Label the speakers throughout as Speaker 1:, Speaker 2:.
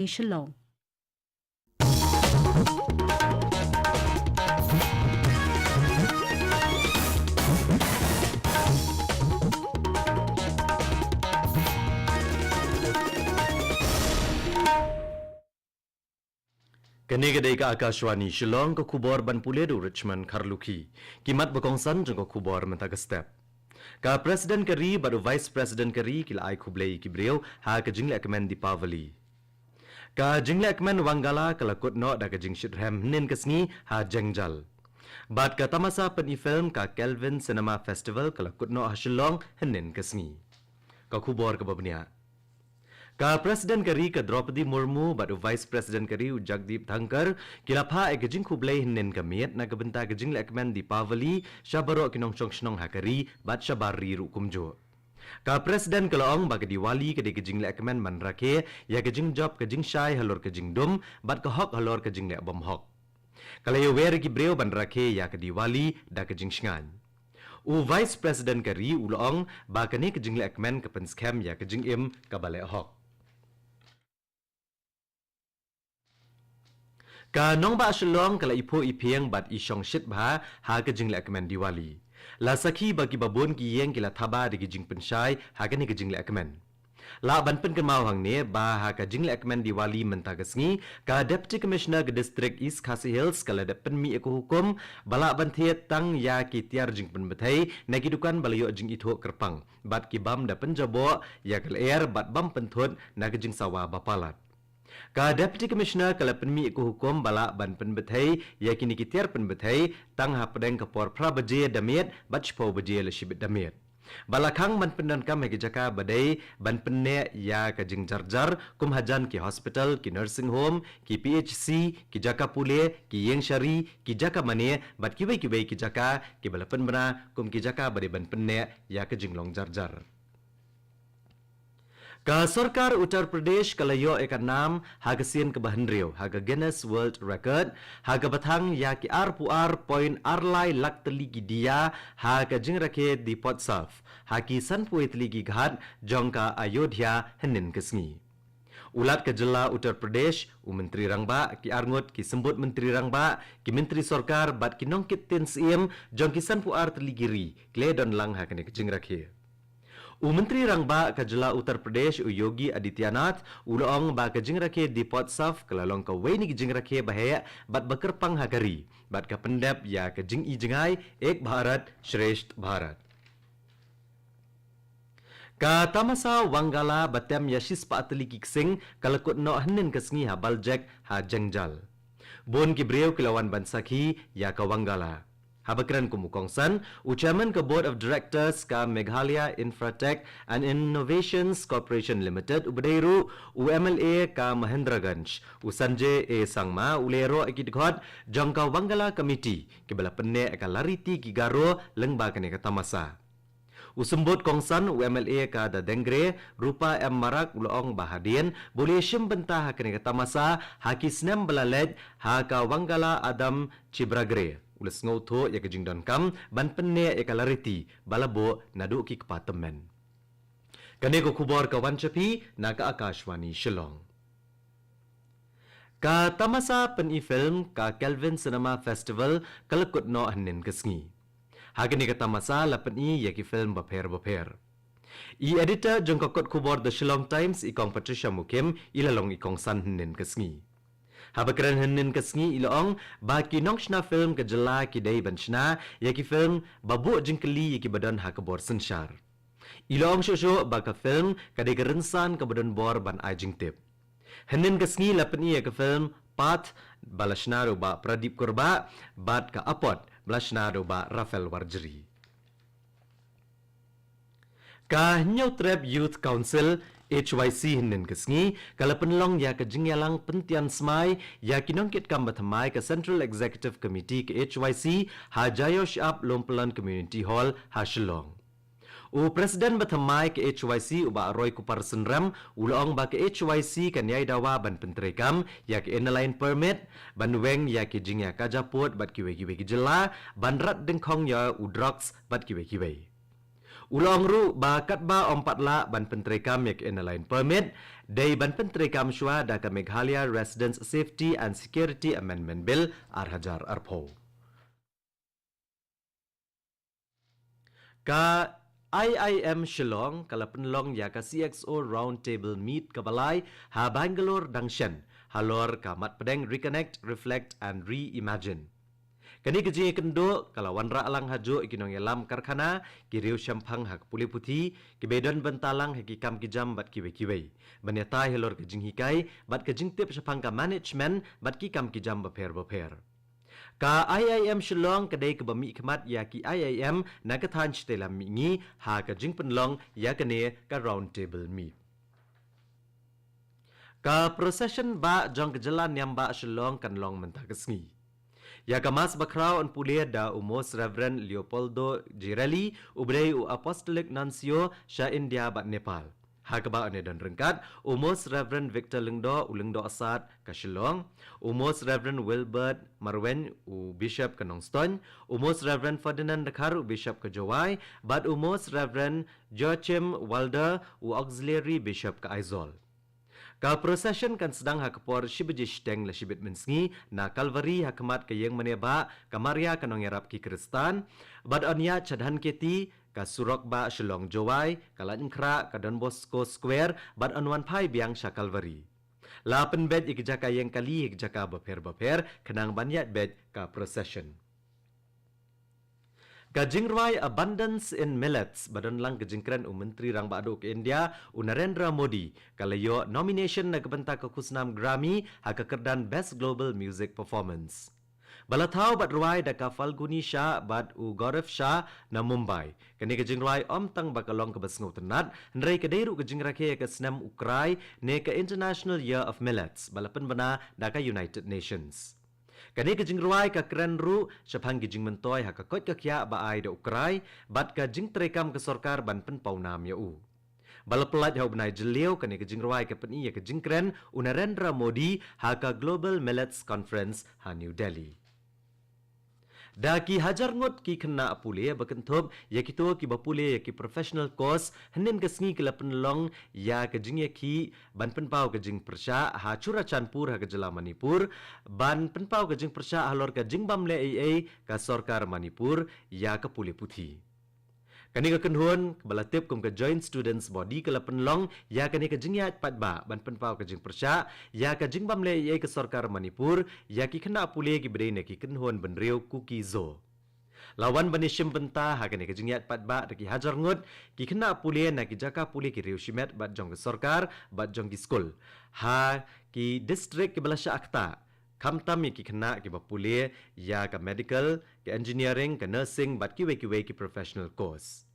Speaker 1: Shillong.
Speaker 2: Kanegedai ka Akashwani Shillong ka kubor ban puledu Richmond Karluki. Kimat bakongsan jeng ka kubor mentaga step. Ka Presiden Kari baru Vice President Kari kila ai kublei kibriau ha ka jingle akmen Dipavali. Ka jingle akmen Wanggala kala kutno da ka jing shidhem nin kasngi ha jengjal. Bat ka tamasa pen film ka Kelvin Cinema Festival kala kutno ha Shillong nin kasngi. Ka kubor ka babnia. Ka Presiden Kari ka Draupadi Murmu batu Vice President Kari Jagdeep Dhankar kilapha e gajing kublai hinen kamiet na kabenta gajing lekmen Dipavali syabaro kinong chong hakari bat syabari rukumjo. Ka Presiden kalaong baga Diwali ka di gajing lekmen manrake ya gajing job gajing syai halor gajing dum bat ka hok halor gajing lek bom hok. Kalayo wer gibreo banrake ya ka Diwali da gajing shngan. U Vice President Kari ulong baga ni gajing lekmen ka penskem ya gajing im ka balek hok. Ka nong ba Shillong kala ipo ipiang bat isyong shit bha ha ka jing lekmen Diwali. La sakhi bagi babon ki yeng kila thaba di jing pensyai ha ka ni ka jing lekmen. La ban pen kemau hang ne ba ha ka jing lekmen Diwali mentagasngi ka Deputy Commissioner ke District East Khasi Hills kala de pen mi eko hukum bala ban thiet tang ya ki tiar jing pen bethai na ki dukan balayo jing itho kerpang bat ki bam da pen jabo ya kal air bat bam penthut na ka jing sawa bapalat. Ka Deputy Commissioner kala penmi iku hukum bala ban penbethai ya kini kitiar penbethai tang ha pedeng kapor prabaje damit batchpo baje le shibit damit. Bala khang ban pendan kam hegi jaka badai ban penne ya ka jing jarjar kum hajan ki hospital ki nursing home ki PHC ki jaka pule ki yeng shari ki jaka mane bat ki bai ki jaka ki bala penbana kum ki jaka badai ban penne ya ka jing long jarjar. Ka Sarkar Uttar Pradesh kalayo ekan nam haga sien ke bahendriu haga Guinness World Record haga batang ya ki ar point arlai lak teligi dia haga jingrake di Potsaf haki sanpui teligi ghat jongka Ayodhya henin kesngi. Ulat ke jela Uttar Pradesh u Menteri Rangba ki arngut ki sembut Menteri Rangba ki Menteri Sarkar bat ki nongkit tin siem jong ki sanpuar teligiri kledon lang hakane ke jingrake. U Menteri Rangba ka jela Uttar Pradesh u Yogi Adityanath ulong ba ka jingrake di Potsaf kalalong ka weni ki jingrake bahaya bat bakerpang hagari bat ka pendap ya ka jing i jingai Ek Bharat Shresht Bharat. Ka tamasa Wanggala batem yashis pa atli kiksing kalakut no hanin kasngi ha baljek ha jengjal. Bon ki breu kilawan bansakhi ya ka Wanggala. Habakran kumukongsan, Chairman ka Board of Directors ka Meghalaya Infratech and Innovations Corporation Limited ubadairu MLA ka Mahendraganj Sanjay A Sangma ulero ikidkhot jangka Wanggala Committee kibala penne ka lariti ki garo lengba kane ka tamasa. Usembut kongsan MLA ka Dadengre rupa M Marak ulong bahadien boleh syem bentah kane ka tamasa haki snem balalej ha ka Wanggala Adam Cibragre. Ulas ngauto ya kejing don kam ban penne ya kalariti balabo nadu ki kepatemen. Kane ko kubor ka wanchapi na ka Akashwani Shillong. Ka tamasa pen film ka Kelvin Cinema Festival kalakut no hanin kesngi. Hagani ka tamasa lapen ya ki film baper. I-editor jong kakot kubor The Shillong Times ikong Patricia Mukim ilalong ikong san hanin kesngi. Habakran henin kasngi ilong baki nongshna film ke jela ki dai banshna ya ki film babu jingkeli ya ki badan ha ke bor sensyar. Ilong shosho baka film kadai kerensan ke badan bor ban ai jingtip. Henin kasngi lapni ya ke film Pat balashna ro ba Pradip Korba bat ka apot balashna ro ba Rafael Warjeri. Ka New Trap Youth Council HYC hinin kesngi kala penlong ya ke jingyalang pentian smai ya kinongkit kam bathamai ke Central Executive Committee ke HYC ha Jayo Shap Lompelan Community Hall ha Shillong. U Presiden bathamai ke HYC uba Roy Kupar Senram ulong ba ke HYC kan yai dawa ban pentrekam ya ke inline permit ban weng ya ke jingya kajaput bat kiwe jela ban rat dengkong ya u drugs bat kiwe. Ulang ru ba kat ba ompat la ban pentrekam yak inline permit Day ban penteri kamshwa da ka Meghalaya Residents Safety and Security Amendment Bill arhajar arpo. Ka IIM Shillong kala penlong ya ka CXO Roundtable Meet ka balai ha Bangalore Dangshan halor ka mat pedeng Reconnect, Reflect and Reimagine. Kani keji kendo kala wanra alang hajo ikinong yalam karkhana kiriu syampang hak puli puthi kibedon bentalang haki kam kijam bat kiwe banyata helor kejing hikai bat kejing tip syapang ka management bat ki kam kijam baper ka IIM Shillong kadai ke bami khmat ya ki IIM na ka than chtelam mingi ha ka jing penlong ya kane ka round table meet ka procession ba jong kejalan yang ba Shillong kan long mentah kesngi ya kamas bakrau on pulia da umos Reverend Leopoldo Girelli ubrei u Apostolic Nuncio Sha India bat Nepal. Hakaba ane dan rengkat umos Reverend Victor Lengdo ulengdo asad ka Shillong, umos Reverend Wilbert Marwen u Bishop ka Nongston, umos Reverend Ferdinand Dakar u Bishop ka Jowai, bat umos Reverend Joachim Walder u Auxiliary Bishop ka Aizol. Ka procession kan sedang hakapor shibijish teng la shibit mensngi na Calvary hakamat kayeng maneba kamaria kanong yarap ki Kristan bad anya chadhan keti ka surok ba Shillong Jowai kalan kra ka Don Bosco Square bad anwan pai biang sha Calvary la penbet ikjaka yang kali ikjaka baper kanang banyat bet ka procession. Kajingrai abundance in millets badan lang kajingkran Menteri Rang Bado ke India Narendra Modi kalayo nomination na kabenta ke Kusnam Grammy haka kerdan Best Global Music Performance. Balatau bat ruai da ka Falguni Shah bat u Gaurav Shah na Mumbai. Kani kajingrai tang bakalong ke basngo tenat nrai kadairu kajingrake ke Snam Ukrai ne ke International Year of Millets balapan bana da ka United Nations. Kani kajing ruai ka keren ru syapang kajing mentoy ha ka kot ka kya ba ai da ukrai bat kajing terekam ke sorkar ban pen paunam ya u. Balapelat hau benai jeliau kani kajing ruai ka pen iya kajing keren Narendra Modi ha ka Global Millets Conference ha New Delhi. Da ki hajar ngot ki kena pule bakentop ya ki to ki bapule ya ki professional course henin kesngi ke lapen long ya kajing ya ki ban penpau kajing persya ha cura canpur ha kajela Manipur ban penpau kajing persya halor kajing bamle AA ka sorkar Manipur ya ke pule puthi. Kani ka kenhuan kebalatip kum ke joint students body ke lapen long ya kani kajing ya pat ba ban penpau kajing persya ya kajing bamle AA ke sorkar Manipur ya ki kena pule ki bedai ne ki kenhuan benriu kuki zo. Lawan banishim benta ha kani kajing ya pat ba ki hajar ngut ki kena pule na ki jaka pule ki riu shimet bat jong ke sorkar bat jong ki skul. Ha ki district ki balasya akta kamtam ki kena ki bapule ya ka medical, ki engineering, ki nursing bat ki we ki professional course.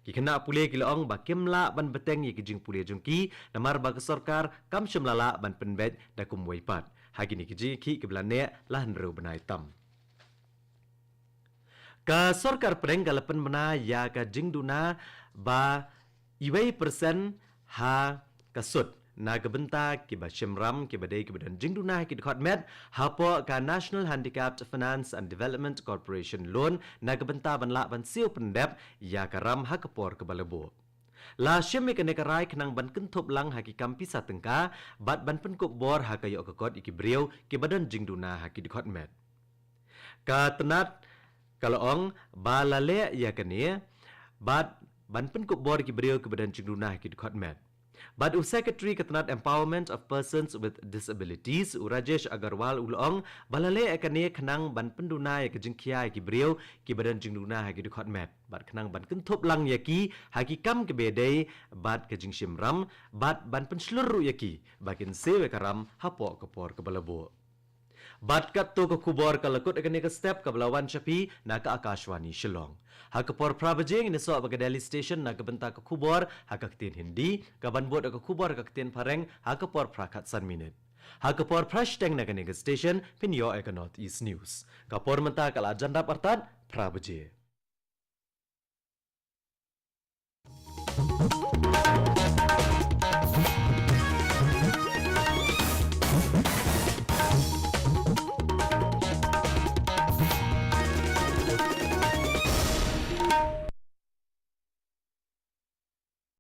Speaker 2: Ki kena pule ki laong ba kimla ban beteng ki jing pule jongki namar ba ke sorkar kam shimlala ban penbet da kum waipat. Ha kini ki jing ki blane lah nru benai tam. Ka sorkar preng kalapan bena ya ka jing duna ba iwei persen ha kasut na gebenta ki ba shimram ki badai ki badan jingduna ki dekat met hapo ka National Handicapped Finance and Development Corporation loan na gebenta ban la ban siu pendep ya karam ha kapor ke balebo la shimi ke nekarai kenang ban kentup lang ha ki kampi satengka bat ban penkup bor ha kayo ke kot iki briau ki badan jingduna ha ki dekat met ka tenat kalong balale ya kene bat ban penkup bor ki briau ki badan jingduna ha ki dekat met. But Secretary Ketenat Empowerment of Persons with Disabilities Rajesh Agarwal ulong balale akane kenang ban penduna ya kejingkia ki briau ki badan jingduna ha ki dekat met bat kenang ban kentup lang ya ki haki kam ke bedai bat kejing shimram bat ban pensluru ya ki bakin sewe karam hapo kepor ke balabo. Bat kat tu ke kubor ke lekut akan ke step ke belawan Syafi na ke Akashwani Shillong. Ha ke por Prabajing ni so ke Delhi Station na ke benta ke kubor ha ke ketin Hindi ke banbot ke kubor ke ketin Pareng ha ke por Prakat San Minute. Ha ke por Prashteng na ke station Pinyo ke North East News. Ke por menta ke agenda pertan Prabajing.